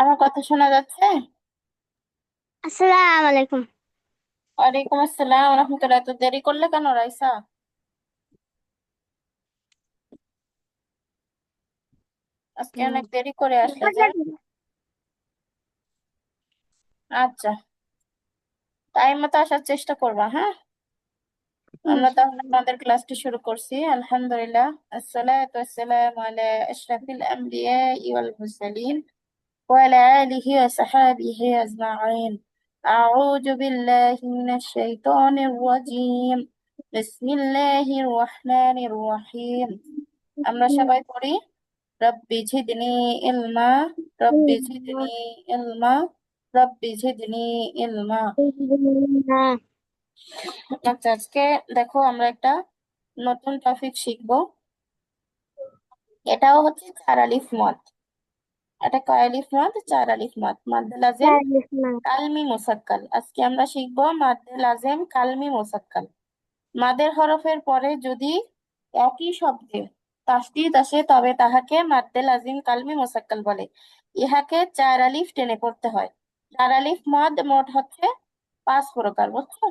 আমার কথা শোনা যাচ্ছে? আসসালামু আলাইকুম। ওয়ালাইকুম আসসালাম রহমতুল্লাহ। এত দেরি করলে কেন রাইসা? আজকে হুম। অনেক দেরি করে আসলে যে। আচ্ছা, টাইম মতো আসার চেষ্টা করবা, হ্যাঁ? আমরা তাহলে ইনশাআল্লাহ। আমাদের ক্লাসটি শুরু করছি। আলহামদুলিল্লাহ, আসসালাতু ওয়াসসালামু আলা আশরাফিল আমবিয়া ওয়াল মুরসালিন ওয়া আলা আলিহি ওয়া সাহবিহি আজমাইন। আউযু বিল্লাহি মিনাশ শাইতানির রাজীম। বিসমিল্লাহির রহমানির রহিম। আমরা সবাই পড়ি, রব্বি জিদনি ইলমা, রব্বি জিদনি ইলমা, রব্বি জিদনি ইলমা। হ্যাঁ। আচ্ছা, আজকে দেখো আমরা একটা নতুন টপিক শিখবো। এটাও হচ্ছে চার আলিফ মদ। এটা কয় আলিফ মদ? চার আলিফ মদ। মাদ্দে লাজিম কালমি মুসাক্কাল। আজকে আমরা শিখবো মাদ্দে লাজিম কালমি মুসাক্কাল। মাদের হরফের পরে যদি একই শব্দে তাসদীদ আসে তবে তাহাকে মাদ্দে লাজিম কালমি মুসাক্কাল বলে। ইহাকে চার আলিফ টেনে পড়তে হয়। চার আলিফ মদ মোট হচ্ছে 5 প্রকার, বুঝছো?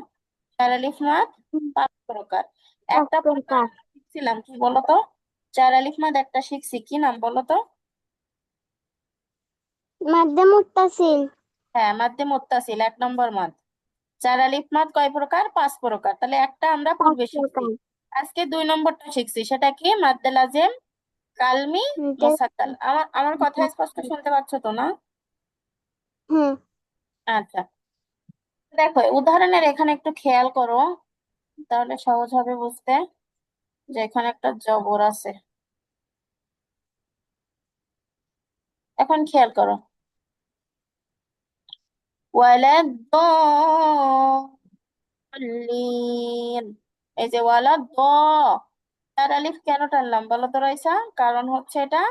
চার আলিফ মদ 5 প্রকার। একটা প্রকার প্রকার আমরা শিখছিলাম, কি বলতো? চার আলিফ মদ একটা শিখছি, কি নাম বলতো? মাধ্যম মুত্তাসিল। হ্যাঁ, মাদ্দে মুত্তাসিল, 1 নম্বর মদ। চার আলিফ মদ কয় প্রকার? 5 প্রকার। তাহলে একটা আমরা পাঁচ পূর্বে শিখছি। প্রকার। আজকে 2 নম্বরটা শিখছি, সেটা কি? মাদ্দে লাজিম কালমি মোসাক্কাল। আমার আমার কথা স্পষ্ট শুনতে পাচ্ছ তো, না? হুম। আচ্ছা, দেখো উদাহরণের এখানে একটু খেয়াল করো, তাহলে সহজ হবে বুঝতে, যে এখানে একটা জবর আছে। এখন খেয়াল করো, ওয়ালাদ-দল্লিন। এই যে ওয়ালাদ, তার আলিফ কেন টানলাম বলো তো রাইসা? কারণ হচ্ছে এটা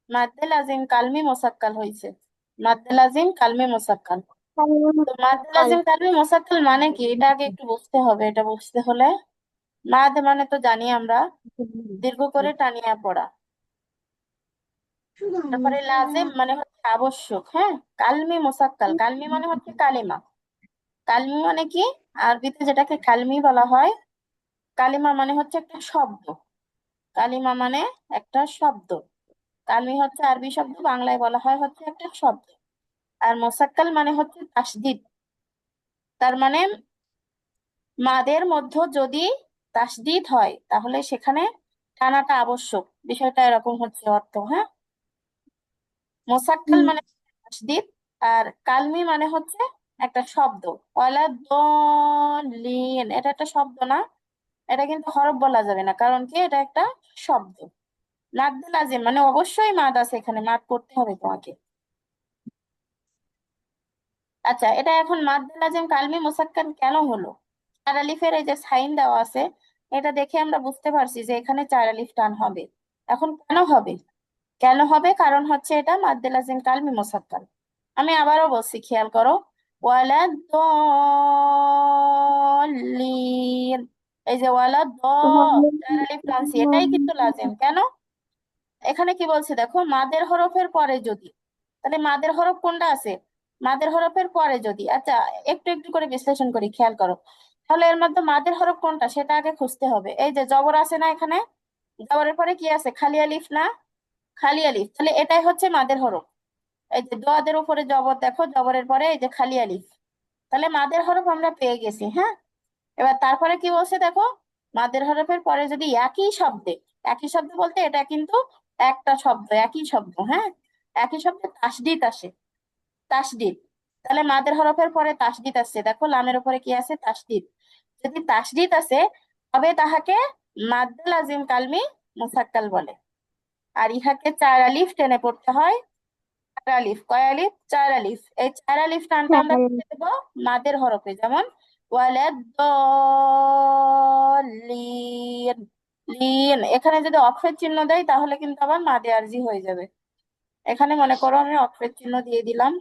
মাদ্দে লাজিম কালমি মোসাক্কাল হয়েছে। মাদ্দে লাজিম কালমি মোসাক্কাল। তো মাদ্দে মুত্তাকাল। লাজিম কালমি মোসাক্কাল মানে কি, এটা আগে একটু বুঝতে হবে। এটা বুঝতে হলে, মাদ মানে তো জানি আমরা, দীর্ঘ করে টানিয়া পড়া। তারপরে লাজিম মানে হচ্ছে আবশ্যক, হ্যাঁ। কালমি মোসাক্কাল, কালমি মানে হচ্ছে কালিমা। কালমি মানে কি? আরবিতে যেটাকে কালমি বলা হয়, কালিমা মানে হচ্ছে একটা শব্দ। কালিমা মানে একটা শব্দ। কালমি হচ্ছে আরবি শব্দ, বাংলায় বলা হয় হচ্ছে একটা শব্দ। আর মোসাক্কাল মানে হচ্ছে তাসদিদ। তার মানে মাদের মধ্য যদি তাসদিদ হয় তাহলে সেখানে টানাটা আবশ্যক। বিষয়টা এরকম হচ্ছে অর্থ, হ্যাঁ। মোসাক্কাল মানে তাসদিদ, আর কালমি মানে হচ্ছে একটা শব্দ। ওয়ালা দলিন, এটা একটা শব্দ না। এটা কিন্তু হরফ বলা যাবে না, কারণ কি এটা একটা শব্দ। মাদ্দে লাজিম মানে অবশ্যই মাদ আছে, এখানে মাদ করতে হবে তোমাকে। আচ্ছা, এটা এখন মাদ্দে লাজিম কালমি মুসাক্কাল কেন হলো? চার আলিফের এই যে সাইন দেওয়া আছে, এটা দেখে আমরা বুঝতে পারছি যে এখানে চার আলিফ টান হবে। এখন কেন হবে? কেন হবে? কারণ হচ্ছে এটা মাদ্দে লাজিম কালমি মুসাক্কাল। আমি আবারও বলছি, খেয়াল করো, ওয়ালাদ-দল্লিন। এই যে চার আলিফ টানছি, এটাই কিন্তু লাজিম। কেন? এখানে কি বলছে দেখো, মাদের হরফের পরে যদি, তাহলে মাদের হরফ কোনটা আছে? মাদের হরফের পরে যদি, আচ্ছা, একটু একটু করে বিশ্লেষণ করি, খেয়াল করো। তাহলে এর মধ্যে মাদের হরফ কোনটা সেটা আগে খুঁজতে হবে। এই যে জবর আছে না এখানে, জবরের পরে কি আছে? খালি আলিফ না? খালি আলিফ, তাহলে এটাই হচ্ছে মাদের হরফ। এই যে দোয়াদের উপরে জবর, দেখো জবরের পরে এই যে খালি আলিফ, তাহলে মাদের হরফ আমরা পেয়ে গেছি, হ্যাঁ। এবার তারপরে কি বলছে দেখো, মাদের হরফের পরে যদি একই শব্দে, একই শব্দ বলতে এটা কিন্তু একটা শব্দ, একই শব্দ, হ্যাঁ। একই শব্দে তাসদিদ আসে, তাসদিদ। তাহলে মাদের হরফের পরে তাসদিদ আসছে, দেখো লামের উপরে কি আছে? তাসদিদ। যদি তাসদিদ আছে তবে তাহাকে মাদ্দে লাজিম কালমি মুসাক্কাল বলে। আর ইহাকে চার আলিফ টেনে পড়তে হয়। চার আলিফ, কয় আলিফ? চার আলিফ। এই চার আলিফ টানটা আমরা কোথায় দেবো? মাদের হরফে, যেমন ওয়ালাদ-দল্লিন। লিন, এখানে যদি অক্ষরের চিহ্ন দেয় তাহলে কিন্তু আবার মাদে আরজি হয়ে যাবে। এখানে মনে করো আমি অক্ষরের চিহ্ন দিয়ে দিলাম,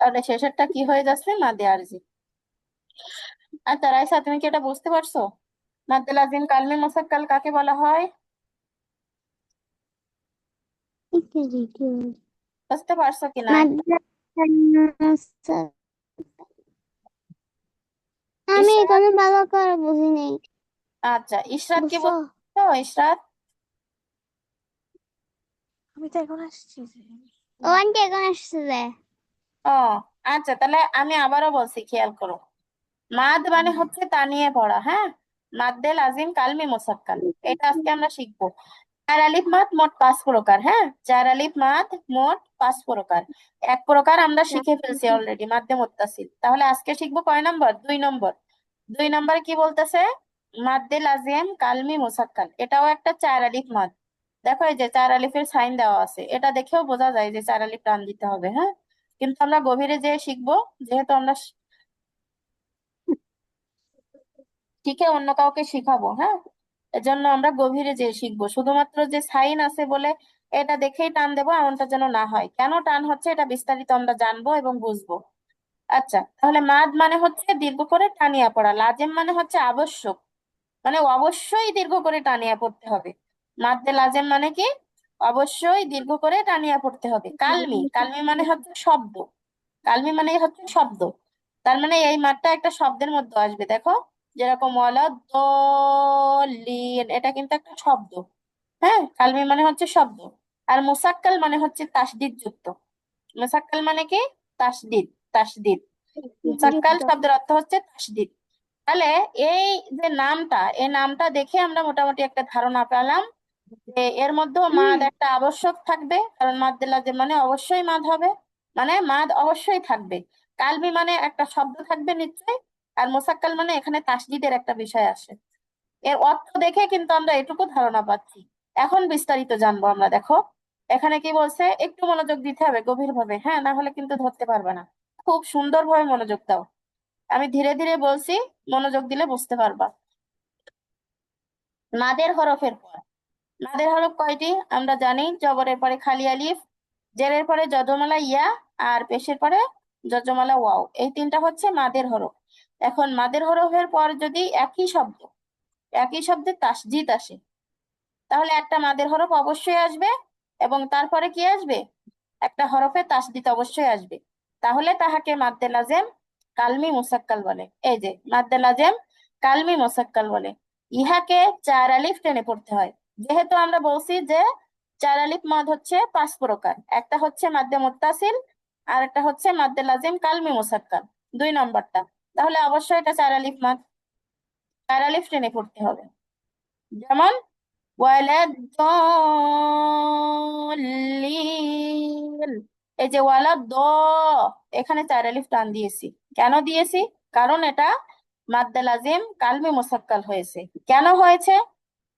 তাহলে শেষেরটা কি হয়ে যাচ্ছে? মাদে আরজি। আচ্ছা রাইসা, তুমি কি এটা বুঝতে পারছো? মাদ্দে লাজিম কালমে মুসাক্কাল কাকে বলা হয়? বুঝতে পারছো কিনা? মাদ্রাসা। আমি ইশরাত। এখানে ভালো করে বুঝি নাই। আচ্ছা, ইশরাত কি বুঝছো? বলছো? ইশরাত। আমি তো এখন আসছি যে। ও আন্টি এখন আসছে যে। ও আচ্ছা, তাহলে আমি আবারও বলছি, খেয়াল করো। মাদ মানে হচ্ছে টানিয়ে পড়া, হ্যাঁ। মাদ্দে লাজিম কালমি মোসাক্কাল, এটা আজকে আমরা শিখবো। চার আলিফ মাদ মোট 5 প্রকার, হ্যাঁ। চার আলিফ মাদ মোট 5 প্রকার। এক প্রকার আমরা শিখে ফেলছি অলরেডি, মাদ্দে মুত্তাসিল। তাহলে আজকে শিখবো কয় নম্বর? 2 নম্বর। 2 নম্বরে কি বলতেছে? মাদ্দে লাজিম কালমি মোসাক্কাল, এটাও একটা চার আলিফ মাদ। দেখো এই যে চার আলিফের সাইন দেওয়া আছে, এটা দেখেও বোঝা যায় যে চার আলিফ টান দিতে হবে, হ্যাঁ। কিন্তু আমরা গভীরে যেয়ে শিখবো, যেহেতু আমরা শিখে অন্য কাউকে শিখাবো, হ্যাঁ। এজন্য আমরা গভীরে যেয়ে শিখবো। শুধুমাত্র যে সাইন আছে বলে এটা দেখেই টান দেবো এমনটা যেন না হয়। কেন টান হচ্ছে এটা বিস্তারিত আমরা জানবো এবং বুঝবো। আচ্ছা, তাহলে মাদ মানে হচ্ছে দীর্ঘ করে টানিয়া পড়া, লাজেম মানে হচ্ছে আবশ্যক, মানে অবশ্যই দীর্ঘ করে টানিয়া পড়তে হবে। মাদ্দে লাজেম মানে কি? অবশ্যই দীর্ঘ করে টানিয়া পড়তে হবে। কালমি, কালমি মানে হচ্ছে শব্দ। কালমি মানে হচ্ছে শব্দ। তার মানে এই মাঠটা একটা শব্দের মধ্যে আসবে, দেখো। যেরকম ওয়ালা দলিন, এটা কিন্তু একটা শব্দ, হ্যাঁ। কালমি মানে হচ্ছে শব্দ। আর মুসাক্কাল মানে হচ্ছে তাসদিদ যুক্ত। মুসাক্কাল মানে কি? তাসদিদ। তাসদিদ। মুসাক্কাল শব্দের অর্থ হচ্ছে তাসদিদ। তাহলে এই যে নামটা, এই নামটা দেখে আমরা মোটামুটি একটা ধারণা পেলাম যে এর মধ্যেও মাদ একটা আবশ্যক থাকবে, কারণ মাদ লাজেম মানে অবশ্যই মাদ হবে, মানে মাদ অবশ্যই থাকবে। কালবি মানে একটা শব্দ থাকবে নিশ্চয়ই। আর মোসাক্কাল মানে এখানে তাসদিদের একটা বিষয় আসে। এর অর্থ দেখে কিন্তু আমরা এটুকু ধারণা পাচ্ছি। এখন বিস্তারিত জানবো আমরা, দেখো। এখানে কি বলছে, একটু মনোযোগ দিতে হবে গভীর ভাবে, হ্যাঁ, না হলে কিন্তু ধরতে পারবে না। খুব সুন্দরভাবে মনোযোগ দাও। আমি ধীরে ধীরে বলছি, মনোযোগ দিলে বুঝতে পারবা। মাদের হরফের পর, মাদের হরফ কয়টি আমরা জানি? জবরের পরে খালি আলিফ, জেরের পরে যজমালা ইয়া, আর পেশের পরে যজমালা ওয়াও, এই তিনটা হচ্ছে মাদের হরফ। এখন মাদের হরফের পর যদি একই শব্দ, একই শব্দে তাসজিদ আসে, তাহলে একটা মাদের হরফ অবশ্যই আসবে, এবং তারপরে কি আসবে? একটা হরফে তাসদিদ অবশ্যই আসবে। তাহলে তাহাকে মাদ্দে লাজেম কালমি মুসাক্কাল বলে। এই যে মাদ্দে লাজেম কালমি মুসাক্কাল বলে। ইহাকে চার আলিফ টেনে পড়তে হয়। যেহেতু আমরা বলছি যে চার আলিফ মাদ হচ্ছে 5 প্রকার, একটা হচ্ছে মাদ্দে মুত্তাসিল, আর একটা হচ্ছে মাদ্দে লাজিম কালমি মুসাক্কাল, 2 নম্বরটা। তাহলে অবশ্যই এটা চার আলিফ মাদ, চার আলিফ টেনে পড়তে হবে। যেমন ওয়ালাদ, এই যে ওয়ালাদ, এখানে চার আলিফ টান দিয়েছি। কেন দিয়েছি? কারণ এটা মাদ্দে লাজিম কালমি মুসাক্কাল হয়েছে। কেন হয়েছে?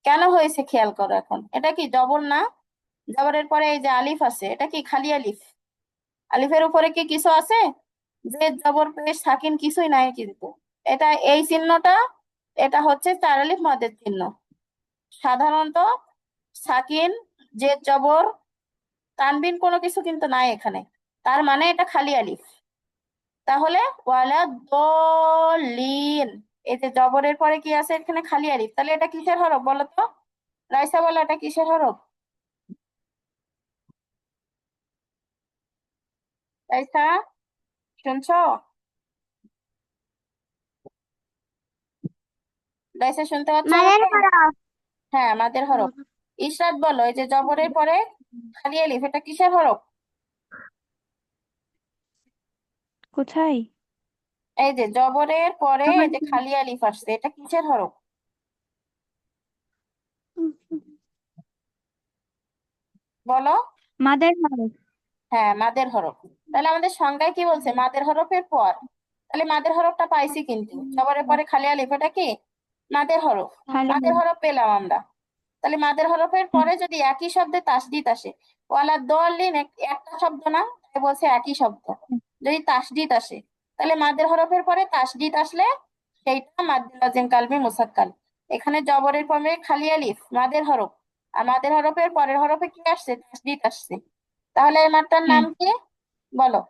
কেন হয়েছে খেয়াল করো। এখন এটা কি জবর না? জবরের পরে এই যে আলিফ আছে, এটা কি খালি আলিফ? আলিফের উপরে কি কিছু আছে? যে জবর পেশ সাকিন কিছুই নাই কিন্তু। এটা এই চিহ্নটা, এটা হচ্ছে চার আলিফ মাদের চিহ্ন। সাধারণত সাকিন, জেদ, জবর, তানবিন কোনো কিছু কিন্তু নাই এখানে। তার মানে এটা খালি আলিফ। তাহলে ওয়ালা দলিন, এই যে জবরের পরে কি আছে এখানে? খালি আলিফ। তাহলে এটা কিসের হরফ বলো তো? রাইসা বলো, এটা কিসের হরফ? রাইসা, শুনছো? রাইসা শুনতে পাচ্ছ মাদের আমাকে? হরফ। হ্যাঁ, আমাদের হরফ। ইশরাত বলো, এই যে জবরের পরে খালি আলিফ, এটা কিসের হরফ? কোথায়? এই যে জবরের পরে আমার এই যে খালি আলিফ আসছে, এটা কিসের হরফ? বলো। মাদের হরফ। হ্যাঁ, মাদের হরফ। তাহলে আমাদের সংজ্ঞায় কি বলছে? মাদের হরফের পর। তাহলে মাদের হরফটা পাইছি, কিন্তু জবরের পরে খালি আলিফ, এটা কি মাদের হরফ? খালি মাদের হরফ পেলাম আমরা। তাহলে মাদের হরফের হুম, পরে যদি একই শব্দে তাসদিদ আসে, ওয়ালা দলিন একটা শব্দ না, তাই বলছে একই শব্দ। যদি তাসদিদ আসে, তাহলে মাদের হরফের পরে তাসদিদ আসলে সেইটা মাদ্দে লাজিম কালমি মুসাক্কাল। এখানে জবরের পরে খালি আলিফ মাদের হরফ, আর মাদের হরফের পরের হরফে কি আসছে? তাসদিদ আসছে। তাহলে এই মাত্রার হুম। নাম কি? বলো।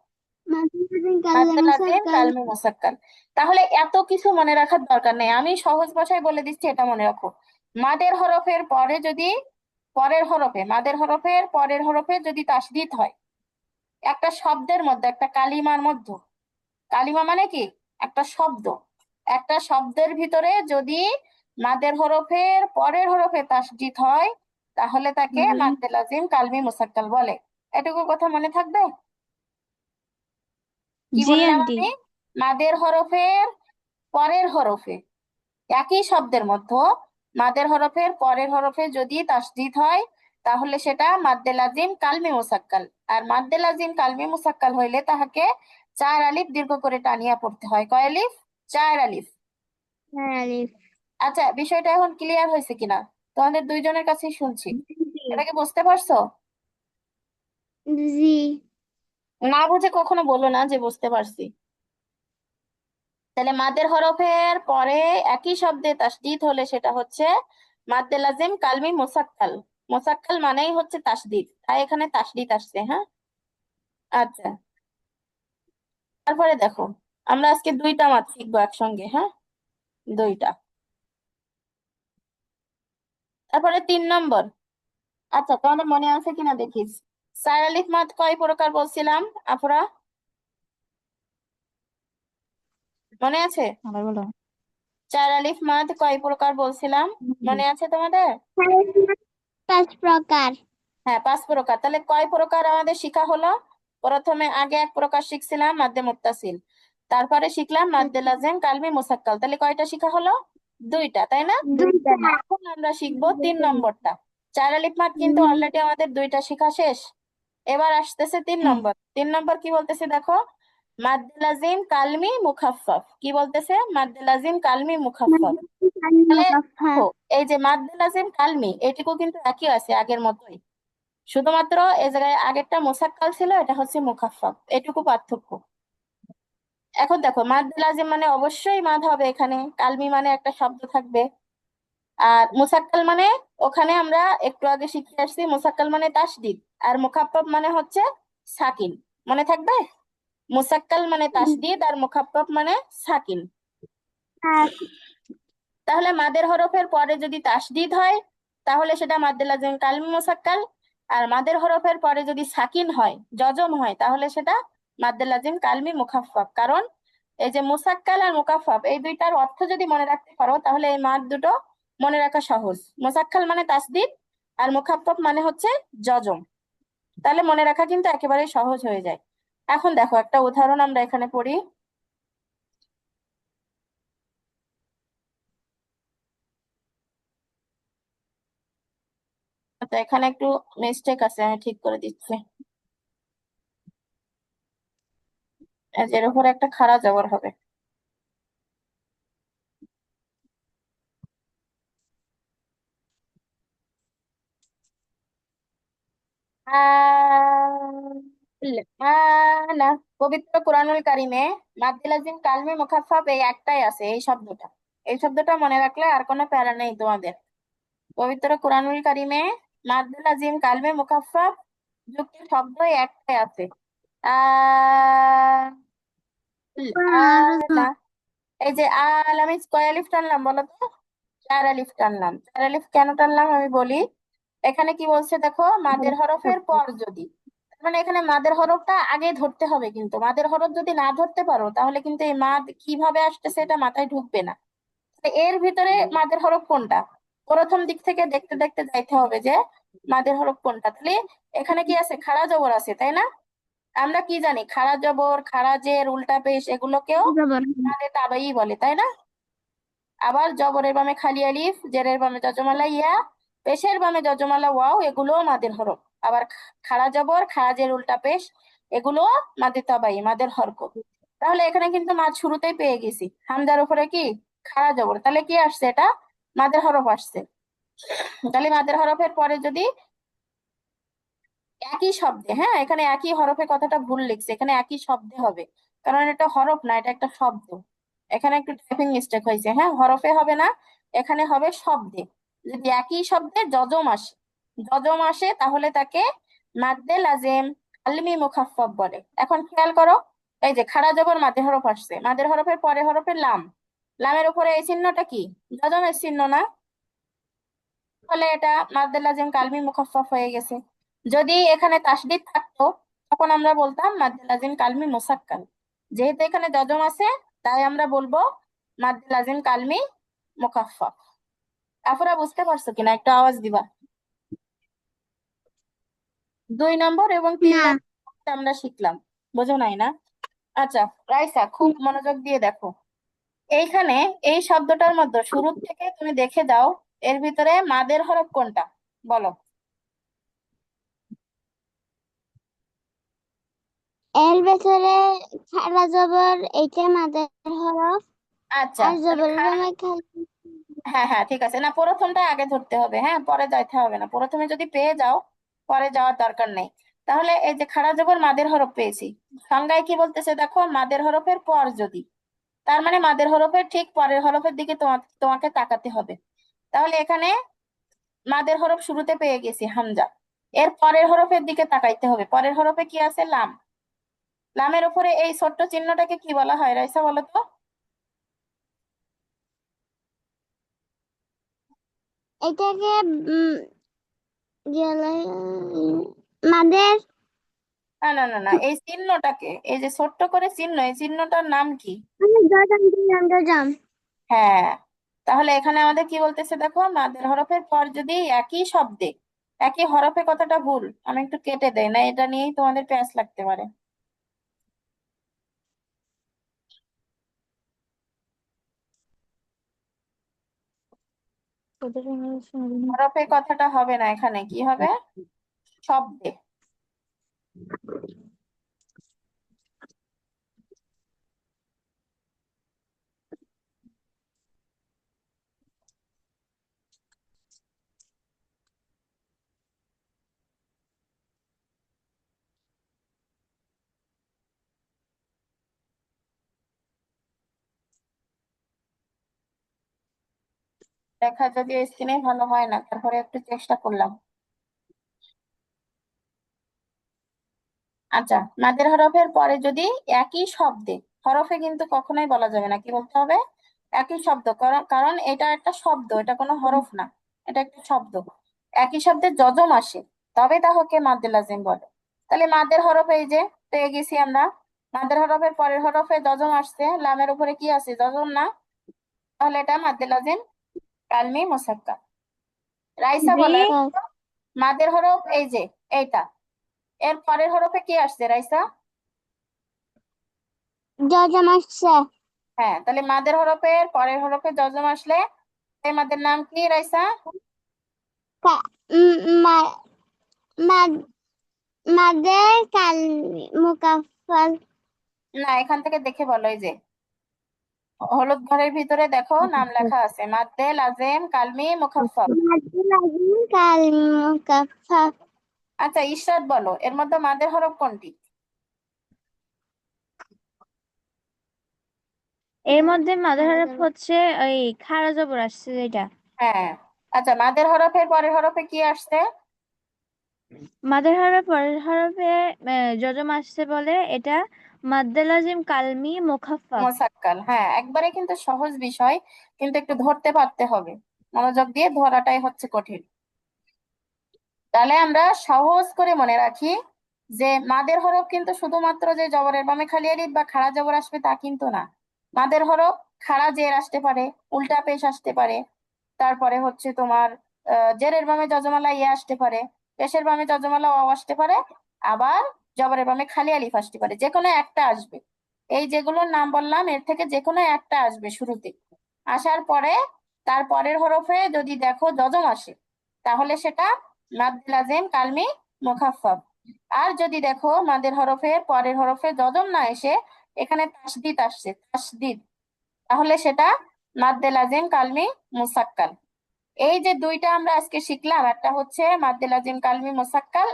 মাদ্রাসাতুল কালাম মাদ্দে লাজিম মুসাক্কাল। কালমি মুসাক্কাল। তাহলে এত কিছু মনে রাখার দরকার নেই, আমি সহজ ভাষায় বলে দিচ্ছি, এটা মনে রাখো। মাদের হরফের পরে যদি, পরের হরফে, মাদের হরফের পরের হরফে যদি তাসদিদ হয়, একটা শব্দের মধ্যে, একটা কালিমার মধ্যে, কালিমা মানে কি একটা শব্দ, একটা শব্দের ভিতরে যদি মাদের হরফের পরের হরফে তাসদিদ হয় তাহলে তাকে মাদ্দে লাজিম কালমি মুসাক্কাল বলে। এটুকু কথা মনে থাকবে? কি জি বললাম আন্টি। আমি? মাদের হরফের পরের হরফে, একই শব্দের মধ্যে মাদের হরফের পরের হরফে যদি তাসদিদ হয় তাহলে সেটা মাদ্দে লাজিম কালমি মুসাক্কাল। আর মাদ্দে লাজিম কালমি মুসাক্কাল হইলে তাহাকে 4 আলিফ দীর্ঘ করে টানিয়া পড়তে হয়। কয় আলিফ? 4 আলিফ। হ্যাঁ আলিফ। আচ্ছা, বিষয়টা এখন ক্লিয়ার হয়েছে কিনা তোমাদের দুইজনের কাছেই শুনছি, এটা কি বুঝতে পারছো? জি। না বুঝে কখনো বলো না যে বুঝতে পারছি। তাহলে মাদের হরফের পরে একই শব্দে তাসদিদ হলে সেটা হচ্ছে মাদ্দে লাজিম কালমি মুসাক্কাল। মুসাক্কাল মানেই হচ্ছে তাসদিদ, তাই এখানে তাসদিদ আসছে। হ্যাঁ, আচ্ছা। তারপরে দেখো, আমরা আজকে 2টা মাদ শিখবো একসঙ্গে। হ্যাঁ, 2টা। তারপরে 3 নম্বর। আচ্ছা, তোমাদের মনে আছে কিনা দেখিস, 4 আলিফ মাদ কয় প্রকার বলছিলাম আপুরা? মনে আছে? আবার বলো। 4 আলিফ মাদ কয় প্রকার বলছিলাম, মনে আছে তোমাদের? 5 প্রকার। হ্যাঁ, 5 প্রকার। তাহলে কয় প্রকার আমাদের শিখা হলো? প্রথমে আগে 1 প্রকার শিখছিলাম মাদ্দে মুত্তাসিল, তারপরে শিখলাম মাদ্দে লাজিম কালমি মুসাক্কাল। তাহলে কয়টা শিখা হলো? 2টা, তাই না? দুইটা। এখন আমরা শিখবো 3 নম্বরটা। 4 আলিফ মাদ কিন্তু অলরেডি আমাদের 2টা শিখা শেষ। এবার আসতেছে 3 নম্বর। 3 নম্বর কি বলতেছে দেখো, মাদ্দে লাজিম কালমি মুখাফফাফ। কি বলতেছে? মাদ্দে লাজিম কালমি মুখাফফাফ। তাহলে দেখো, এই যে মাদ্দে লাজিম কালমি এটুকু কিন্তু একই আছে আগের মতোই, শুধুমাত্র এই জায়গায় আগেরটা মোসাক্কাল ছিল, এটা হচ্ছে মুখাফফাফ, এটুকু পার্থক্য। এখন দেখো, মাদ্দে লাজিম মানে অবশ্যই মাদ হবে এখানে, কালমি মানে একটা শব্দ থাকবে। আর মুসাক্কাল মানে, ওখানে আমরা একটু আগে শিখে আসছি, মুসাক্কাল মানে তাসদিদ, আর মুখাফফাফ মানে হচ্ছে সাকিন। মনে থাকবে? মুসাক্কাল মানে তাসদিদ আর মুখাফফাফ মানে সাকিন। তাহলে মাদের হরফের পরে যদি তাসদিদ হয় তাহলে সেটা মাদ্দে লাজিম কালমি মুসাক্কাল। আর মাদের হরফের পরে যদি সাকিন হয়, জজম হয়, তাহলে সেটা মাদ্দে লাজিম কালমি মুখাফফাফ। কারণ এই যে মুসাক্কাল আর মুকাফফাফ এই দুইটার অর্থ যদি মনে রাখতে পারো তাহলে এই মাদ দুটো মনে রাখা সহজ। মুসাক্কাল মানে তাসদিদ আর মুখাফফাফ মানে হচ্ছে জজম। তাহলে মনে রাখা কিন্তু একেবারে সহজ হয়ে যায়। এখন দেখো, একটা উদাহরণ আমরা এখানে পড়ি। আচ্ছা, এখানে একটু মিস্টেক আছে, আমি ঠিক করে দিচ্ছি। এই যে এর উপরে একটা খাড়া জবর হবে। না, পবিত্র কোরআনুল কারিমে মাদ্দে লাজিম কালমে মুখাফফাফ এই একটাই আছে, এই শব্দটা। এই শব্দটা মনে রাখলে আর কোনো প্যারা নেই তোমাদের। পবিত্র কোরআনুল কারিমে মাদ্দে লাজিম কালমে মুখাফফাফ যুক্ত শব্দ এই একটাই আছে। আহ না, এই যে আল, আমি কয় আলিফ টানলাম বলো তো? 4 আলিফ টানলাম। 4 আলিফ কেন টানলাম আমি বলি। এখানে কি বলছে দেখো, মাদের হরফের পর যদি, তার মানে এখানে মাদের হরফটা আগে ধরতে হবে, কিন্তু মাদের হরফ যদি না ধরতে পারো তাহলে কিন্তু এই মাদ কিভাবে আসতেছে এটা মাথায় ঢুকবে না। তো এর ভিতরে মাদের হরফ কোনটা, প্রথম দিক থেকে দেখতে দেখতে যাইতে হবে যে মাদের হরফ কোনটা। তাহলে এখানে কি আছে? খাড়া জবর আছে, তাই না? আমরা কি জানি, খাড়া জবর, খাড়া জের, উল্টা পেশ এগুলোকেও মাদে তাবাই বলে, তাই না? আবার জবরের বামে খালি আলিফ, জেরের বামে যজমালা ইয়া, পেশের বামে যজমালা ওয়াও, এগুলোও মাদের হরফ। আবার খাড়া জবর, খাড়া জের, উল্টা পেশ এগুলো মাদে তাবাই, মাদের হরকত। তাহলে এখানে কিন্তু মাদ শুরুতেই পেয়ে গেছি, হামজার উপরে কি খাড়া জবর, তাহলে কি আসছে? এটা মাদের হরফ আসছে। তাহলে মাদের হরফের পরে যদি একই শব্দে, হ্যাঁ এখানে একই হরফে, কথাটা ভুল লিখছে, এখানে একই শব্দে হবে, কারণ এটা হরফ না, এটা একটা শব্দ। এখানে একটু টাইপিং মিস্টেক হয়েছে। হ্যাঁ, হরফে হবে না, এখানে হবে শব্দে। যদি একই শব্দে যজম আসে, যজম আসে তাহলে তাকে মাদ্দে লাজিম কালমি মুখাফফাফ বলে। এখন খেয়াল করো, এই যে খাড়া জবর মাদের হরফ আসছে, মাদের হরফের পরে হরফের লাম, লামের উপরে এই চিহ্নটা কি? যজমের চিহ্ন না? ফলে এটা মাদ্দে লাজিম কালমি মুখাফফাফ হয়ে গেছে। যদি এখানে তাসদিদ থাকতো তখন আমরা বলতাম মাদ্দে লাজিম কালমি মুসাক্কাল। যেহেতু এখানে যজম আছে, তাই আমরা বলবো মাদ্দে লাজিম কালমি মুখাফফাফ। আপুরা বুঝতে পারছো কিনা একটা আওয়াজ দিবা। 2 নম্বর এবং 3 নম্বর আমরা শিখলাম, বোঝো নাই না? আচ্ছা রাইসা, খুব মনোযোগ দিয়ে দেখো। এইখানে এই শব্দটার মধ্যে শুরু থেকে তুমি দেখে যাও, এর ভিতরে মাদের হরফ কোনটা বলো। এর ভেতরে খাড়া জবর এইটা মাদের হরফ, আচ্ছা আর তাহলে জবরের সময় খালি হ্যাঁ হ্যাঁ ঠিক আছে, না প্রথমটা আগে ধরতে হবে, হ্যাঁ পরে যাইতে হবে না, প্রথমে যদি পেয়ে যাও পরে যাওয়ার দরকার নেই। তাহলে এই যে খাড়া জবর মাদের হরফ পেয়েছি, সংজ্ঞায় কি বলতেছে দেখো, মাদের হরফের পর যদি, তার মানে মাদের হরফের ঠিক পরের হরফের দিকে তোমাকে তাকাতে হবে। তাহলে এখানে মাদের হরফ শুরুতে পেয়ে গেছি হামজা, এর পরের হরফের দিকে তাকাইতে হবে, পরের হরফে কি আছে, লাম। লামের উপরে এই ছোট্ট চিহ্নটাকে কি বলা হয় রাইসা বলো তো? এটাকে মাদের না না না না, এই চিহ্নটাকে, এই যে ছোট্ট করে চিহ্ন, এই চিহ্নটার নাম কি? জজম। হ্যাঁ। তাহলে এখানে আমাদের কি বলতেছে দেখো, মাদের হরফের পর যদি একই শব্দে একই হরফে, কথাটা ভুল, আমি একটু কেটে দেই না, এটা নিয়েই তোমাদের প্যাঁচ লাগতে পারে। হরফে কথাটা হবে না, এখানে কি হবে, শব্দে। দেখা যদি স্ক্রিনে ভালো হয় না, তারপরে একটু চেষ্টা করলাম। আচ্ছা, মাদের হরফের পরে যদি একই শব্দে, হরফে কিন্তু কখনোই বলা যাবে না, কি বলতে হবে, একই শব্দ, কারণ কারণ এটা একটা শব্দ, এটা কোনো হরফ না, এটা একটা শব্দ। একই শব্দে যজম আসে, তবে তাহকে মাদ্দে লাজিম বলে। তাহলে মাদের হরফ এই যে পেয়ে গেছি আমরা, মাদের হরফের পরের হরফে যজম আসছে, লামের উপরে কি আছে, যজম না? তাহলে এটা মাদ্দে লাজিম কালমি মুসাক্কা। রাইসা জি। বলো মাদের হরফ এই যে এইটা, এর পরের হরফে কি আসছে রাইসা? জজম আসছে। হ্যাঁ, তাহলে মাদের হরফের পরের হরফে যজম আসলে এই মাদের নাম কি রাইসা? কা- উম, মা- মা- মাদের কাল মুকাফফাল। না, এখান থেকে দেখে বলো, এই যে হলুদ ঘরের ভিতরে দেখো নাম লেখা আছে, মাদ্দে লাজেম কালমি মুখাফফাফ। মাদের লাজিম কাল মুকাফফাল। আচ্ছা ইশরাত বলো, এর মধ্যে মাদের হরফ কোনটি? এর মধ্যে মাদার হরফ হচ্ছে ওই খাড়া জবর আসছে যেটা। হ্যাঁ। আচ্ছা, মাদের হরফের পরের হরফে কি আসছে? মাদার হরফ পরের হরফে যজম আসছে বলে এটা মাদ্দে লাজিম কালমি মুখাফফাফ। মোসাক্কাল, হ্যাঁ একবারে কিন্তু সহজ বিষয়, কিন্তু একটু ধরতে পারতে হবে, মনোযোগ দিয়ে ধরাটাই হচ্ছে কঠিন। তাহলে আমরা সহজ করে মনে রাখি যে মাদের হরফ কিন্তু শুধুমাত্র যে জবরের বামে খালি আলিফ বা খাড়া জবর আসবে তা কিন্তু না। মাদের হরফ খাড়া জের আসতে পারে, উল্টা পেশ আসতে পারে, তারপরে হচ্ছে তোমার জেরের বামে যজমালা ইয়ে আসতে পারে, পেশের বামে যজমালা ও আসতে পারে, আবার জবরের বামে খালি আলিফ আসতে পারে, যে কোনো একটা আসবে। এই যেগুলোর নাম বললাম এর থেকে যে কোনো একটা আসবে শুরুতে, আসার পরে তার পরের হরফে যদি দেখো যজম আসে, তাহলে সেটা মাদ্দে লাজিম কালমি মুখাফফাফ। আর যদি দেখো মাদের হরফের পরের হরফে যজম না এসে এখানে তাসদিদ আসছে, তাসদিদ, তাহলে সেটা মাদ্দে লাজিম কালমি মুসাক্কাল। এই যে দুইটা আমরা আজকে শিখলাম, একটা হচ্ছে মাদ্দে লাজিম কালমি মুসাক্কাল,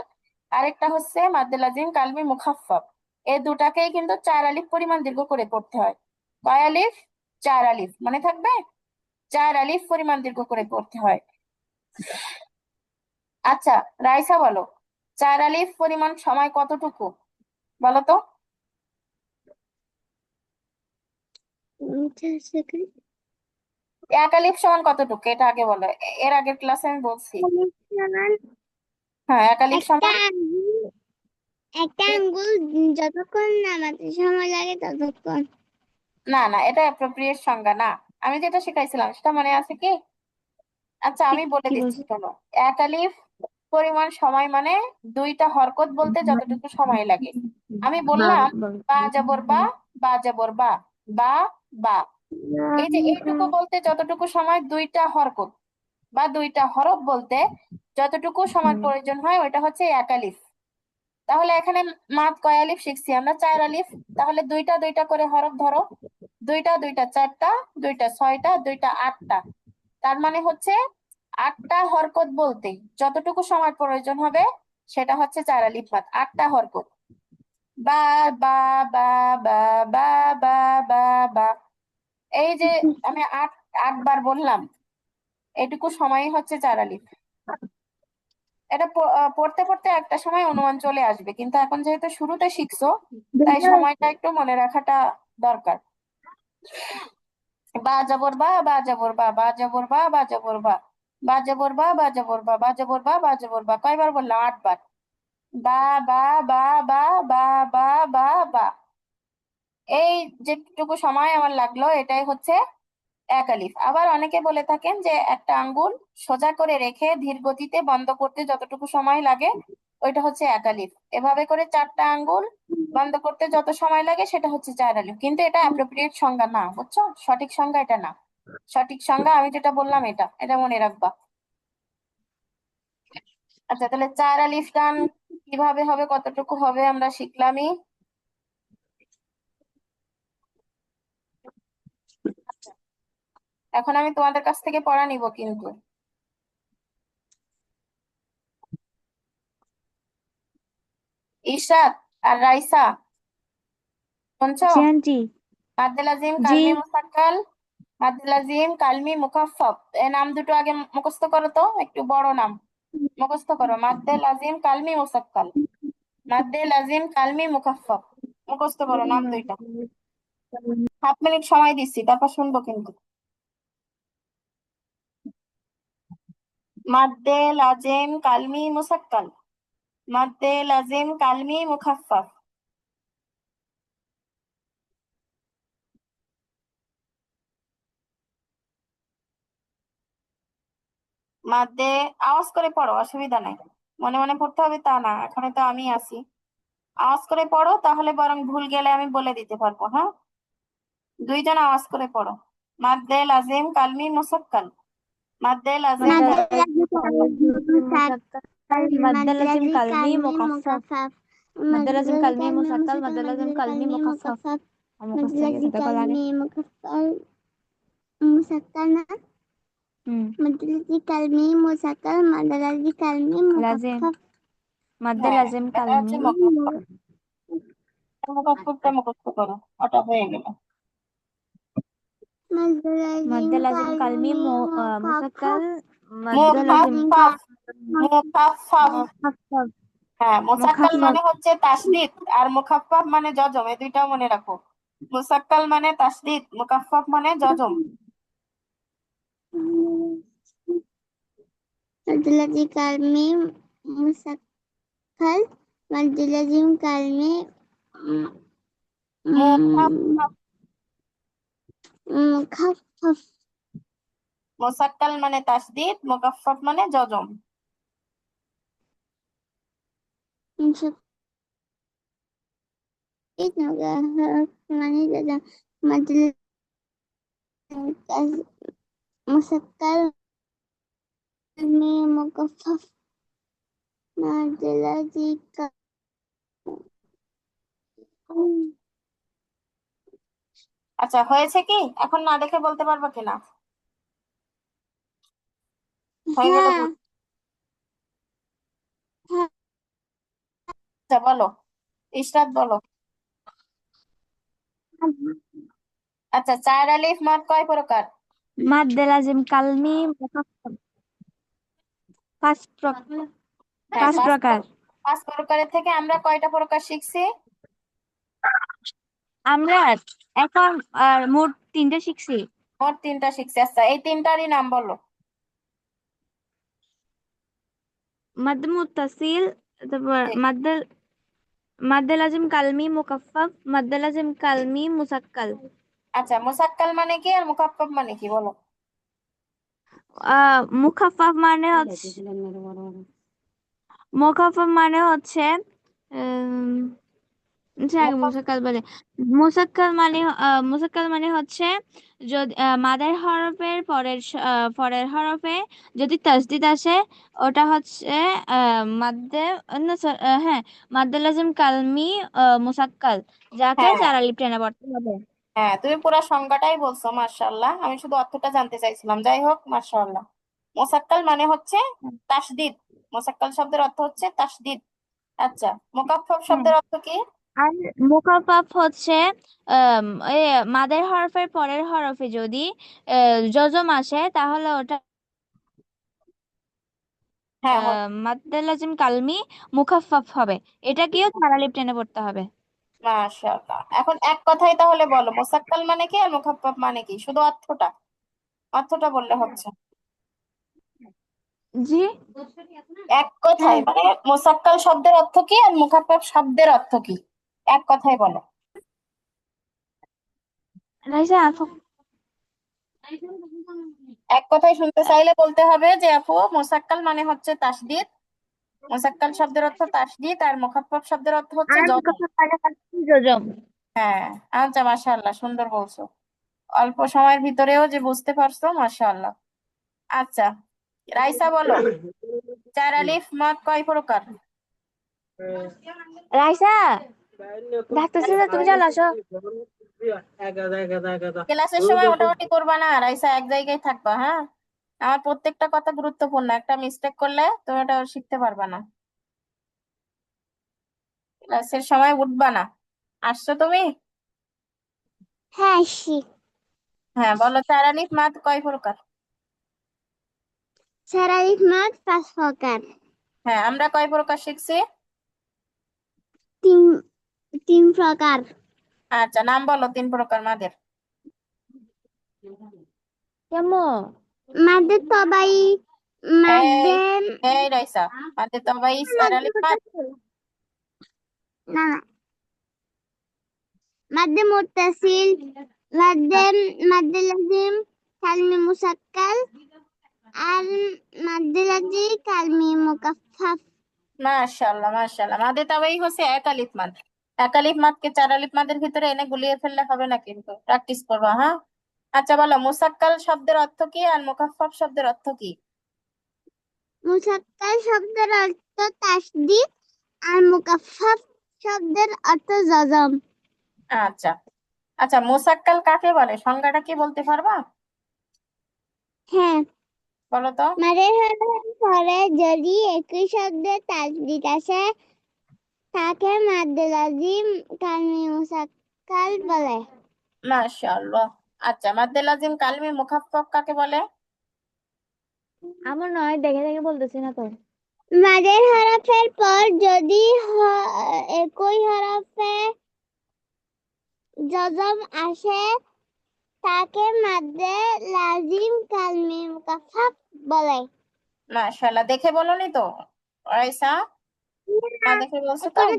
আরেকটা হচ্ছে মাদ্দে লাজিম কালমি মুখাফফাফ। এই দুটাকেই কিন্তু 4 আলিফ পরিমাণ দীর্ঘ করে পড়তে হয়। কয় আলিফ? 4 আলিফ, মনে থাকবে, 4 আলিফ পরিমাণ দীর্ঘ করে পড়তে হয়। আচ্ছা রাইসা বলো, 4 আলিফ পরিমাণ সময় কতটুকু বলো তো? 1 আলিফ সমান কতটুকু এটা আগে বলো, এর আগের ক্লাসে আমি বলছি। হ্যাঁ, 1 আলিফ একটা সমান, একটা আঙ্গুল যতক্ষণ নামাতে সময় লাগে ততক্ষণ। না না, এটা অ্যাপ্রোপ্রিয়েট সংজ্ঞা না। আমি যেটা শিখাইছিলাম সেটা মনে আছে কি? আচ্ছা কি আমি বলে কি দিচ্ছি বলছো? শোনো। এক আলিফ পরিমাণ সময় মানে দুইটা হরকত বলতে যতটুকু সময় লাগে। আমি বললাম বা যাবর বা, বা যাবর বা, বা বা, এই যে এইটুকু বলতে যতটুকু সময় দুইটা হরকত বা দুইটা হরফ বলতে যতটুকু সময় প্রয়োজন হয় ওইটা হচ্ছে এক আলিফ। তাহলে এখানে মাত্র কয় আলিফ শিখছি আমরা? চার আলিফ। তাহলে দুইটা দুইটা করে হরফ ধরো, দুইটা দুইটা চারটা, দুইটা ছয়টা, দুইটা আটটা। তার মানে হচ্ছে আটটা হরকত বলতে যতটুকু সময় প্রয়োজন হবে সেটা হচ্ছে চার আলিফ মাদ, আটটা হরকত। বা বা বা বা বা বা বা বা, এই যে আমি আটবার বললাম, এটুকু সময়ই হচ্ছে চার আলিফ। এটা পড়তে পড়তে একটা সময় অনুমান চলে আসবে, কিন্তু এখন যেহেতু শুরুতে শিখছো তাই সময়টা একটু মনে রাখাটা দরকার। বা যাবর বা, বা যাবর বা, বা যাবর বা, বা যাবর বা, বা যাবর বা, বা যাবর বা, বা যাবর বা, বা যাবর বা, কয়বার বললাম? আটবার। বা বা বা বা বা বা বা বা, এই যেটুকু সময় আমার লাগলো এটাই হচ্ছে এক আলিফ। আবার অনেকে বলে থাকেন যে একটা আঙ্গুল সোজা করে রেখে ধীর গতিতে বন্ধ করতে যতটুকু সময় লাগে ওইটা হচ্ছে এক আলিফ। এভাবে করে চারটা আঙ্গুল বন্ধ করতে যত সময় লাগে সেটা হচ্ছে চার আলিফ। কিন্তু এটা অ্যাপ্রোপ্রিয়েট সংজ্ঞা না, বুঝছো? সঠিক সংজ্ঞা এটা না। সঠিক সংজ্ঞা আমি যেটা বললাম এটা এটা মনে রাখবা। আচ্ছা তাহলে চার আলিফ টান কিভাবে হবে, কতটুকু হবে আমরা শিখলামই। এখন আমি তোমাদের কাছ থেকে পড়া নিব কিন্তু। ইশরাত আর রাইসা, শুনছো? জি আন্টি। মাদ্দে লাজিম জি। কালমি মুসাক্কাল, মাদ্দে লাজিম কালমি মুখাফফাফ, এই নাম দুটো আগে মুখস্থ করো তো, একটু বড় নাম মুখস্থ করো। মাদ্দে লাজিম কালমি মুসাক্কাল, মাদ্দে লাজিম কালমি মুখাফফাফ, মুখস্থ করো নাম দুইটা। 7 মিনিট সময় দিচ্ছি, তারপর শুনবো কিন্তু। মাদ্দে লাজিম কালমি মুসাক্কাল, মাদ্দে লাজিম কালমি মুখাফফাফ। মাদ্দে, আওয়াজ করে পড়ো, অসুবিধা নাই। মনে মনে পড়তে হবে তা না, এখানে তো আমি আছি। আওয়াজ করে পড়ো, তাহলে বরং ভুল গেলে আমি বলে দিতে পারবো। হ্যাঁ, দুইজন আওয়াজ করে পড়ো। মাদ্দে লাজিম কালমি মুসাক্কাল, মাদ্দে লাজিম কালমি মাদ্রাজি মাদ্দালাজিম মাদ্রাজি কালমি কালমি মুকাফফাফ, মুকাফফাফ মাদ্দালাজিম মাদ্রাজি কালমি কালমি মুসাক্কাল, মুসাক্কাল মাদ্দালাজিম মাদ্রাজি কালমি কালমি মুকাফফাফ। মুকাফফাফ মুখস্থ হয়ে মাদ্রাজি গেছে, দেখো লাগে। কালমি মুকাফফাল মুসাক্কাল না, হুম। মাদ্রাজি কালমি মুসাক্কাল মাদ্রাজি কালমি লাজিম, মুকাফফাফ মাদ্দে হ্যাঁ, লাজিম এটা কালমি, হচ্ছে মুকাফফাফ। মুকাফফাফটা মুখস্থ করো, ওটা হয়ে গেল। মাদ্রাজি মাদ্দে লাজিম কালমি কালমি মুসাক্কাল, মুকাফফাফ মাদ্দে লাজিম মাদ্রাজি মুখাফফাফ, মুখাফফাফ। মুকাফফাফ, হ্যাঁ, মুসাক্কাল মুকাফফাফ। মানে হচ্ছে তাসদিদ, আর মুখাফফাফ মানে জজম, এই দুইটাও মনে রাখো। মুসাক্কাল মানে তাসদিদ, মুকাফফাফ মানে জজম। মাদ্রাজি কালমি মুসাক্কাল মাদ্রাজি কালমি মুখাফফাফ, মুকাফফাফ মুসাক্কাল মানে তাসদিদ, মুকাফফাফ মানে জজম। মানে মাদ্রাজি মুসাক্কাল কালমি মুকাফফাফ মাদ্রাজি আচ্ছা হয়েছে কি? এখন না দেখে বলতে পারবো কিনা? হয়ে গেল? হ্যাঁ হ্যাঁ আচ্ছা বলো, ইশরাত বলো। আচ্ছা, চার আলিফ মাদ কয় প্রকার? মাদ্দে লাজিম কালমি মুকাফফাফ, হ্যাঁ, পাঁচ প্রকার। পাঁচ প্রকারের থেকে আমরা কয়টা প্রকার শিখছি? আমরা এখন মোট 3টে শিখছি। মোট 3টা শিখছি। আচ্ছা, এই 3টারই নাম বলো। মাদ্দে মুত্তাসিল, তারপর জি। মাদ্দে মাদ্দে লাজিম কালমি মুকাফফাফ, মাদ্দে লাজিম কালমি মুসাক্কাল। আচ্ছা, মুসাক্কাল মানে কি আর মুকাফফাফ মানে কি বলো? মুখাফফাফ মানে হচ্ছে, মুখাফফাফ মানে হচ্ছে আচ্ছা, আগে মুকাফ মুসাক্কাল বলে। মুসাক্কাল মানে হচ্ছে যদি মাদের হরফের পরের হরফে যদি তাসদিদ আসে, ওটা হচ্ছে মাদ্দে, না হ্যাঁ, মাদ্দে লাজিম কালমি মুসাক্কাল, যাকে হ্যাঁ, চার আলিফ টেনে পড়তে হবে। হ্যাঁ, তুমি পুরো সংজ্ঞাটাই বলছো, মাশাআল্লাহ। আমি শুধু অর্থটা জানতে চাইছিলাম, যাই হোক, মাশাআল্লাহ। মোসাক্কাল মানে হচ্ছে তাসদিদ। মোসাক্কাল শব্দের অর্থ হচ্ছে তাসদিদ। আচ্ছা, মুকাফফাফ হ্যাঁ, শব্দের অর্থ কি? আর মুখাফাফ হচ্ছে আম, এ মাদের হরফের পরের হরফে যদি জজম আসে, তাহলে ওটা হ্যাঁ, মাদ্দে লাজিম কালমি মুখাফফাফ হবে। এটাকেও চার আলিফ টেনে পড়তে হবে। মাশাআল্লাহ। এখন এক কথায় তাহলে বলো, মোসাক্কাল মানে কি আর মুখাফফাফ মানে কি? শুধু অর্থটা, অর্থটা বললে হচ্ছে। জি। এক কথায় হ্যাঁ, মানে মোসাক্কাল শব্দের অর্থ কি আর মুখাফফাফ শব্দের অর্থ কি? এক কথায় বলো। রাইসা এক কথায় শুনতে চাইলে বলতে হবে যে আপু, মোসাক্কাল মানে হচ্ছে তাসদিদ। মোসাক্কাল শব্দের অর্থ তাসদিদ, আর মুখাফফাফ শব্দের অর্থ হচ্ছে আর জজম। মুখাফফাফ মানে হচ্ছে জজম। হ্যাঁ। আচ্ছা, মাশাআল্লাহ, সুন্দর বলছো। অল্প সময়ের ভিতরেও যে বুঝতে পারছো, মাশাআল্লাহ। আচ্ছা, রাইসা বলো, চার আলিফ মদ কয় প্রকার? রাইসা ডাকতেছে যে, তুমি চলো আসো। ক্লাসের সময় মোটামুটি করবা না রাইসা, এক জায়গায় থাকবা, হ্যাঁ? আমার প্রত্যেকটা কথা গুরুত্বপূর্ণ, একটা মিস্টেক করলে তুমি ওটা শিখতে পারবা না। ক্লাসের সময় উঠবা না। আসছো তুমি? হ্যাঁ, হ্যাঁ, বলো, চার আলিফ মাদ কয় প্রকার? শারীরিক মাদ 5 প্রকার। হ্যাঁ, আমরা কয় প্রকার শিখছি? তিন 3 প্রকার। আচ্ছা, নাম বলো 3 প্রকার মাদের। কেমন? মাদের তবাই, এই মাদে, এই রাইসা, মাদের তবাই চার আলিফ মাদ। না না, মাদে মুত্তাসিল, মাদে মাদে লাজিম, কালমি মুসাক্কাল, আর মাদে লাজি কালমি মুকাফফাফ। মাশাআল্লাহ, মাশাআল্লাহ। মাদের তবাই হচ্ছে এক আলিফ মাদ। এক আলিফ মাদকে চার আলিফ মাদের ভিতরে এনে গুলিয়ে ফেললে হবে না, কিন্তু প্র্যাকটিস করবা, হ্যাঁ? আচ্ছা, বলো, মুসাক্কাল শব্দের অর্থ কি আর মুকাফফাফ শব্দের অর্থ কি? মুসাক্কাল শব্দের অর্থ তাসদিদ, আর মুকাফফাফ শব্দের অর্থ জজম। আচ্ছা, আচ্ছা, মুসাক্কাল কাকে বলে, সংজ্ঞাটা কি বলতে পারবা? হ্যাঁ, বলো তো। মাদের হরফের পরে যদি একই শব্দে তাসদিদ আসে, তাকে মাদ্দে লাজিম কালমি মুসাক্কাল বলে। মাশাআল্লাহ। আচ্ছা, মাদ্দে লাজিম কালমি মুখাফফাফ কাকে বলে? আমার নয়, দেখে দেখে বলতেছি না তো। মাদের হরফের পর যদি একই হরফে জজম আসে, তাকে মাদ্দে লাজিম কালমি মুকাফফাফ বলে। মাশাআল্লাহ, দেখে বলনি তো রাইসা? না দেখে বলছো তো? কোনো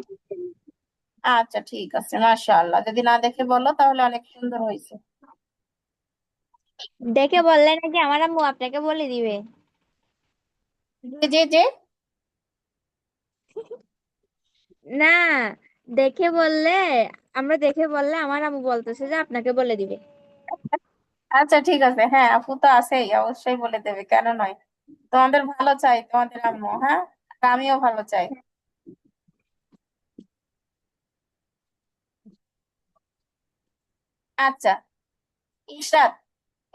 আচ্ছা, ঠিক আছে, মাশাআল্লাহ। যদি না দেখে বলো তাহলে অনেক সুন্দর হয়েছে। দেখে বললে নাকি আমার আম্মু আপনাকে বলে দিবে? জি, জি, জি। না, দেখে বললে, আমরা দেখে বললে আমার আম্মু বলতেছে যে আপনাকে বলে দিবে। আচ্ছা, ঠিক আছে, হ্যাঁ, আপু তো আছেই, অবশ্যই বলে দেবে, কেন নয়। তোমাদের ভালো চাই, তোমাদের আম্মু, হ্যাঁ? আর আমিও ভালো চাই। আচ্ছা, ইশরাত,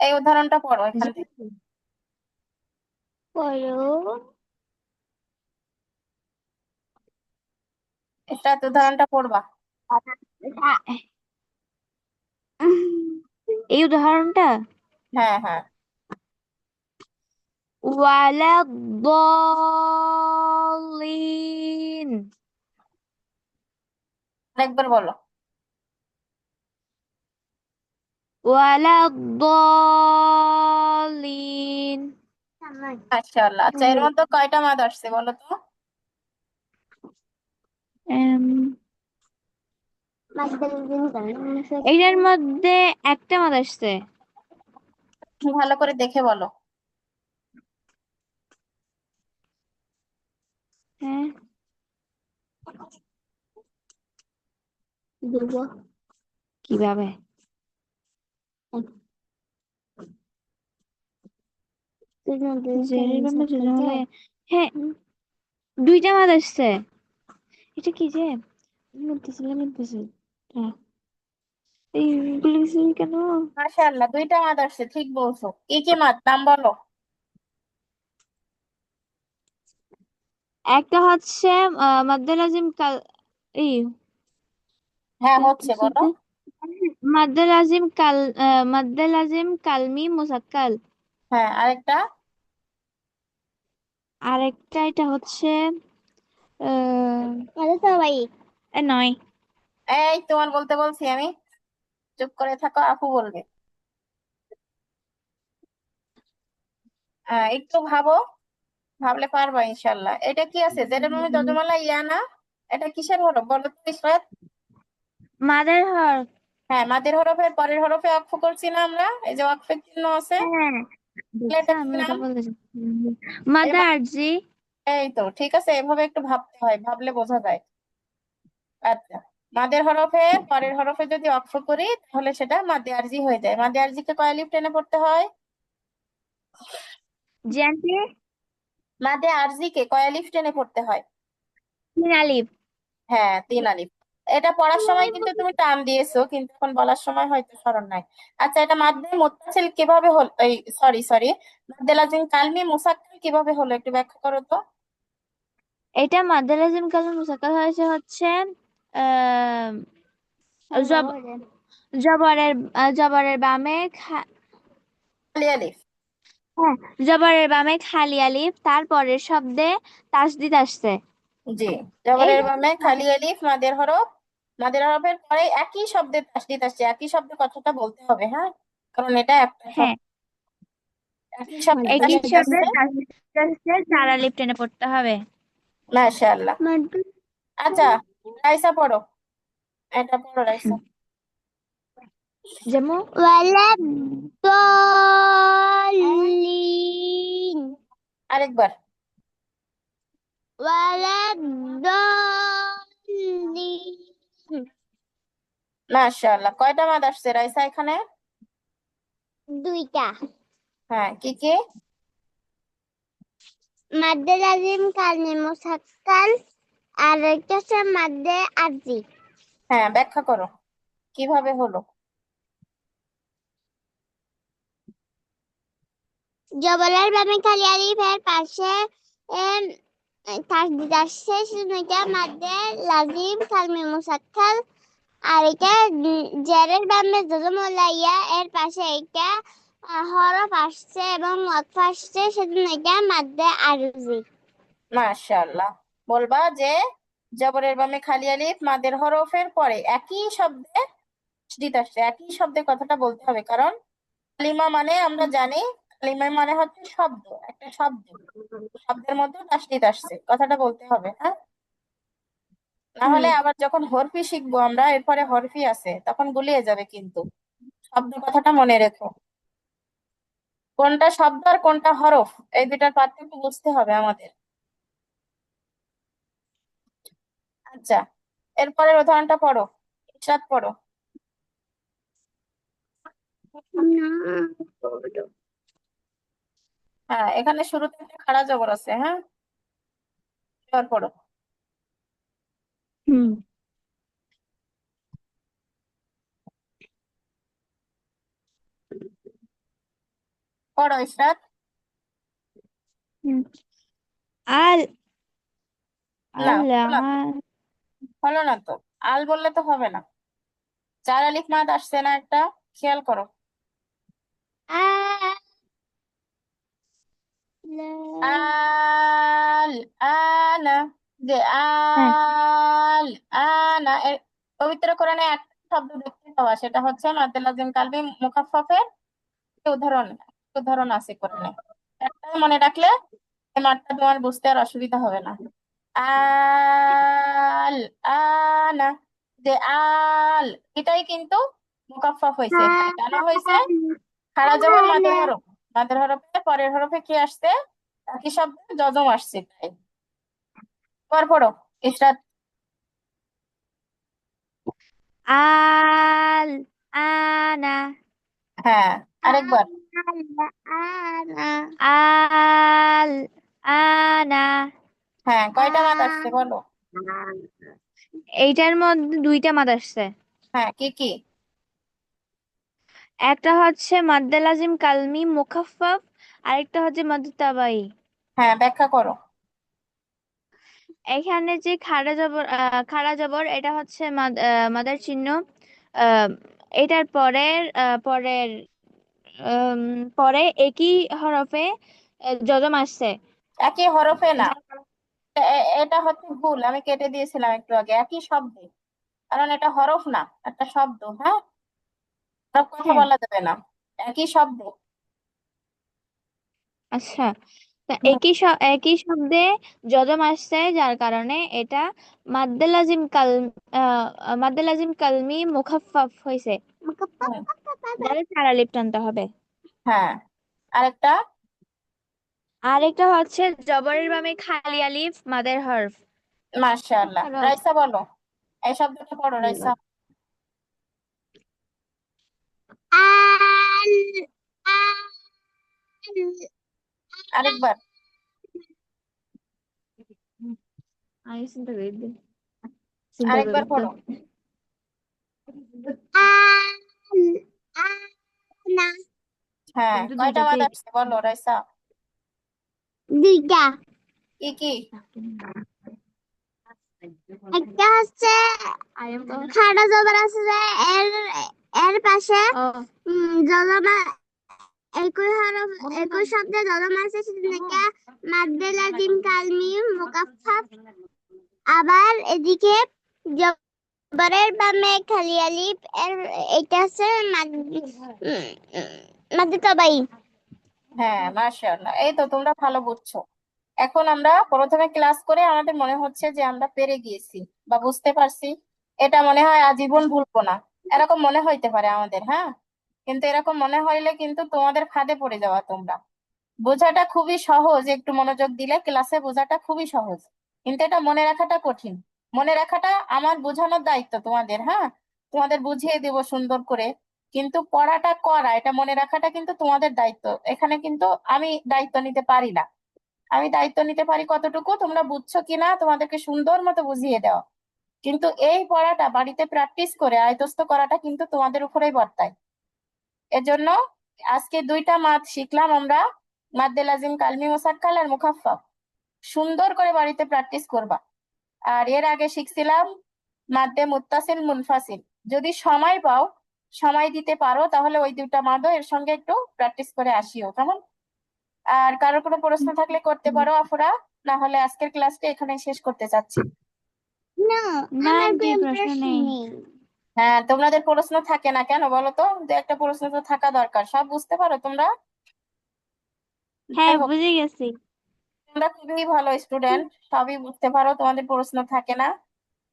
এই উদাহরণটা পড়ো এখান জি। থেকে। পড়ো। ইশরাত, উদাহরণটা পড়বা। এই উদাহরণটা, হ্যাঁ, হ্যাঁ। ওয়ালা দলিন, আরেকবার বলো। ওয়ালা দলিন। মাশাআল্লাহ। আচ্ছা, এর মধ্যে কয়টা মাদ আসছে বলো তো? এটার মধ্যে একটা মাদ আসছে। ভালো করে দেখে বলো। হ্যাঁ, কিভাবে? জেরের বামে যোজন হলে, হ্যাঁ, দুইটা মাদ আসছে। এটা কি যে মিলতেছে। হ্যাঁ, এইগুলো কিছু কেন? মাশাআল্লাহ, দুইটা মাদ আসছে, ঠিক বলছো। কি কি মাদ, নাম বলো। একটা হচ্ছে মাদ্দে লাজিম কাল, এই হ্যাঁ হচ্ছে, বলো। মাদ্দে লাজিম কাল, মাদ্দে লাজিম কালমি মুসাক্কাল। হ্যাঁ, আরেকটা। আরেকটা এটা হচ্ছে নয়। এই তোমার বলতে বলছি আমি, চুপ করে থাকো, আপু বলবে। একটু ভাবো, ভাবলে পারবা ইনশাল্লাহ। এটা কি আছে, যেটা তুমি যজমালা ইয়া না, এটা কিসের হরফ বলো তো ইসরাত? মাদের হরফ। হ্যাঁ, মাদের হরফের পরের হরফে ওয়াকফ করছি না আমরা, এই যে ওয়াকফের চিহ্ন আছে। হ্যাঁ, তাহলে দেখছো এটা কি আমি ওটা নাম? বলতে চাচ্ছি। এই মাদা মা- আরজি। এই তো ঠিক আছে, এভাবে একটু ভাবতে হয়, ভাবলে বোঝা যায়। আচ্ছা, মাদের হরফের পরের হরফে যদি ওয়াকফ করি তাহলে সেটা মাদে আরজি হয়ে যায়। মাদে আরজিকে কয় আলিফ টেনে পড়তে হয়? জানতে। মাদে আরজিকে কয় আলিফ টেনে পড়তে হয়? তিন আলিফ। হ্যাঁ, 3 আলিফ। এটা পড়ার সময় কিন্তু তুমি টান দিয়েছো, কিন্তু এখন বলার সময় হয়তো স্মরণ নাই। আচ্ছা, এটা মাদ্দে মুত্তাসিল কিভাবে হলো, এই সরি সরি, মাদ্দে লাজিম কালমি মুসাক্কাল কিভাবে হলো, একটু ব্যাখ্যা করো তো। এটা মাদ্দে লাজিম কালমি মুসাক্কাল হয়েছে হচ্ছে আহ জব জবরের জবরের বামে খালি আলিফ। হ্যাঁ, জবরের বামে খালি আলিফ, তারপরের শব্দে তাসদিদ আসছে। জি, এই জবরের জন্য বামে খালি আলিফ, মাদের হরফ। মাদের হরফের পরে একই শব্দে তাসদিদ আসছে, একই শব্দে কথাটা বলতে হবে, হ্যাঁ, কারণ এটা একটা হ্যাঁ, শব্দ। একই শব্দে একই তাসদিদ শব্দে আসছে। তাসদিদ আসছে, চার আলিফ টেনে পড়তে হবে। মাশাআল্লাহ। আচ্ছা, রাইসা পড়ো, এটা পড়ো রাইসা। যেমন ওয়ালাদ-দাল্লিন আরেকবার। ওয়ালাদ-দাল্লিন মাশাআল্লাহ, কয়টা মাদ আসছে রাইসা এখানে? দুইটা। হ্যাঁ, কি কি? মাদ্দে লাজিম কালমে মুসাক্কাল আর একটা হচ্ছে মাদ্দে আরজি। হ্যাঁ, ব্যাখ্যা করো কিভাবে হলো। জবরের বামে খালি আলিফ এর পাশে এম, তাসদিদ আসছে, সেটা মাদ্দে লাজিম কালমে মুসাক্কাল। আর এটা জেরের বামে জজমলা ইয়া এর পাশে এটা হরফ আসছে এবং ওয়াকফ আসছে, সেজন্য এটা মাদ্দে আরজি। মাশাআল্লাহ, বলবা যে জবরের বামে খালি আলিফ, মাদের হরফের পরে একই শব্দে তাসদিদ আসছে, একই শব্দে কথাটা বলতে হবে, কারণ কালিমা মানে আমরা জানি, কালিমা মানে হচ্ছে শব্দ, একটা শব্দ, শব্দের মধ্যে তাসদিদ আসছে, কথাটা বলতে হবে, হ্যাঁ। না হলে আবার যখন হরফি শিখবো আমরা, এরপরে হরফি আছে, তখন গুলিয়ে যাবে কিন্তু। শব্দ কথাটা মনে রেখো, কোনটা শব্দ আর কোনটা হরফ, এই দুটার পার্থক্য বুঝতে হবে আমাদের। আচ্ছা, এরপরের উদাহরণটা পড়ো, ইরশাদ পড়ো। হ্যাঁ, এখানে শুরুতে একটা খাড়া জবর আছে, হ্যাঁ, এবার পড়ো। হুম পড়ো ইশরাত। হুম আল না, আল হলো না তো, হলো না তো, আল বললে তো হবে না। 4 আলিফ মাদ আসছে না একটা, খেয়াল করো। আল আনা, যে হ্যাঁ, আল আনা, পবিত্র কোরআনে একটা শব্দ দেখতে পাওয়া, সেটা হচ্ছে মাদ্দে লাজিম কালমি মুখাফফাফের উদাহরণ। উদাহরণ আছে কোরআনে, একটাই মনে রাখলে এই মাঠটা তোমার বুঝতে আর অসুবিধা হবে না। আল আনা, যে আল, এটাই কিন্তু মুকাফফাফ হয়েছে। এটা কেন হয়েছে? খাড়া জবর মাদের হরফ, মাদের হরফে পরের হরফে কি আসছে? একই শব্দে যজম আসছে, তাই। পর পড়ো ইসরাত। আল আনা হ্যাঁ, আরেকবার। আনা আল আনা হ্যাঁ, কয়টা মাদ আসছে বলো? এইটার মধ্যে দুইটা মাদ আসছে। হ্যাঁ, কি কি? একটা হচ্ছে মাদ্দে লাজিম কালমি মুখাফফাফ, আরেকটা হচ্ছে মাদ্দে তাবাই। হ্যাঁ, ব্যাখ্যা করো। এখানে যে খাড়া জবর এটা হচ্ছে মাদার চিহ্ন। আহ, এটার পরের উম, পরে একই হরফে যজম আসছে। একই হরফে না, এটা হচ্ছে ভুল, আমি কেটে দিয়েছিলাম একটু আগে। একই শব্দে, কারণ এটা হরফ না, একটা শব্দ। হ্যাঁ, সব কথা হ্যাঁ, বলা যাবে না, একই শব্দে। আচ্ছা। তা হুম, একই শব্দে যজম আসছে, যার কারণে এটা মাদ্দে লাজিম মাদ্দে লাজিম কালমি মুখাফফাফ হয়েছে, হুম, যাতে চার আলিফ টানতে হবে। হ্যাঁ, আরেকটা। আরেকটা হচ্ছে জবরের বামে খালি আলিফ মাদের হরফ। মাশাআল্লাহ, রাইসা বলো, এই শব্দটা পড়ো রাইসা। আল আরেকবার। আমি চিন্তা করি চিন্তা করি আরেকবার তো। পড়ো। আনা হ্যাঁ, কিন্তু কয়টা দুইটাতে মাদ আসছে বলো রাইসা? দুইটা। কি কি? একটা হচ্ছে খাড়া জবর আছে যে এর এর পাশে ও জলমা একই হরফ একই শব্দে জলমা আছে সেটাকে মাদ্দে লাজিম কালমি মুকাফফাফ। আবার এদিকে জবরের বামে খালি আলিফ এর এটা আছে মাদ্দে তাবাই। হ্যাঁ, মাশাআল্লাহ, এই তো তোমরা ভালো বুঝছো। এখন আমরা প্রথমে ক্লাস করে আমাদের মনে হচ্ছে যে আমরা পেরে গিয়েছি বা বুঝতে পারছি। এটা মনে হয় আজীবন ভুলবো না, এরকম মনে হইতে পারে আমাদের। হ্যাঁ, কিন্তু এরকম মনে হইলে কিন্তু তোমাদের ফাঁদে পড়ে যাওয়া তোমরা। বোঝাটা খুবই সহজ, একটু মনোযোগ দিলে ক্লাসে বোঝাটা খুবই সহজ, কিন্তু এটা মনে রাখাটা কঠিন। মনে রাখাটা আমার বোঝানোর দায়িত্ব তোমাদের। হ্যাঁ, তোমাদের বুঝিয়ে দেব সুন্দর করে, কিন্তু পড়াটা করা, এটা মনে রাখাটা কিন্তু তোমাদের দায়িত্ব। এখানে কিন্তু আমি দায়িত্ব নিতে পারি না। আমি দায়িত্ব নিতে পারি কতটুকু তোমরা বুঝছো কিনা তোমাদেরকে সুন্দর মতো বুঝিয়ে দেওয়া, কিন্তু এই পড়াটা বাড়িতে প্র্যাকটিস করে আয়ত্তস্থ করাটা কিন্তু তোমাদের উপরেই বর্তায়। এজন্য আজকে দুইটা মাদ শিখলাম আমরা, মাদ্দে লাজিম কালমি মোসাক্কাল আর মুখাফফাফ। সুন্দর করে বাড়িতে প্র্যাকটিস করবা। আর এর আগে শিখছিলাম মাদ্দে মুত্তাসিল মুনফাসিল। যদি সময় পাও, সময় দিতে পারো, তাহলে ওই দুইটা মাদও এর সঙ্গে একটু প্র্যাকটিস করে আসিও, কেমন? আর কারোর কোনো প্রশ্ন থাকলে করতে পারো আফুরা, না হলে আজকের ক্লাসটা এখানে শেষ করতে চাচ্ছি। না, না আমার আন্টি, কোনো প্রশ্ন প্রশ্ন নেই। নেই। হ্যাঁ, তোমাদের প্রশ্ন থাকে না কেন বলো তো? যে একটা প্রশ্ন তো থাকা দরকার, সব বুঝতে পারো তোমরা। হ্যাঁ, যাই হোক, বুঝে গেছি। তোমরা খুবই ভালো স্টুডেন্ট, সবই বুঝতে পারো, তোমাদের প্রশ্ন থাকে না।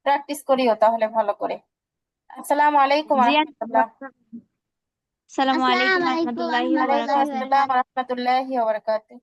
প্র্যাকটিস করিও তাহলে ভালো করে। আসসালামু আলাইকুম জি আন্টি। রহমতুল্লাহ। আসসালামু আসসালামু আলাইকুম আলাইকুম রহমতুল্লাহি ওয়া ওয়ালাইকুম রহমতুল্লাহি ওয়া বারাকাতুহু। আসসালাম বারাকাতুহু। রহমতুল্লাহি ওয়া বারাকাতুহু।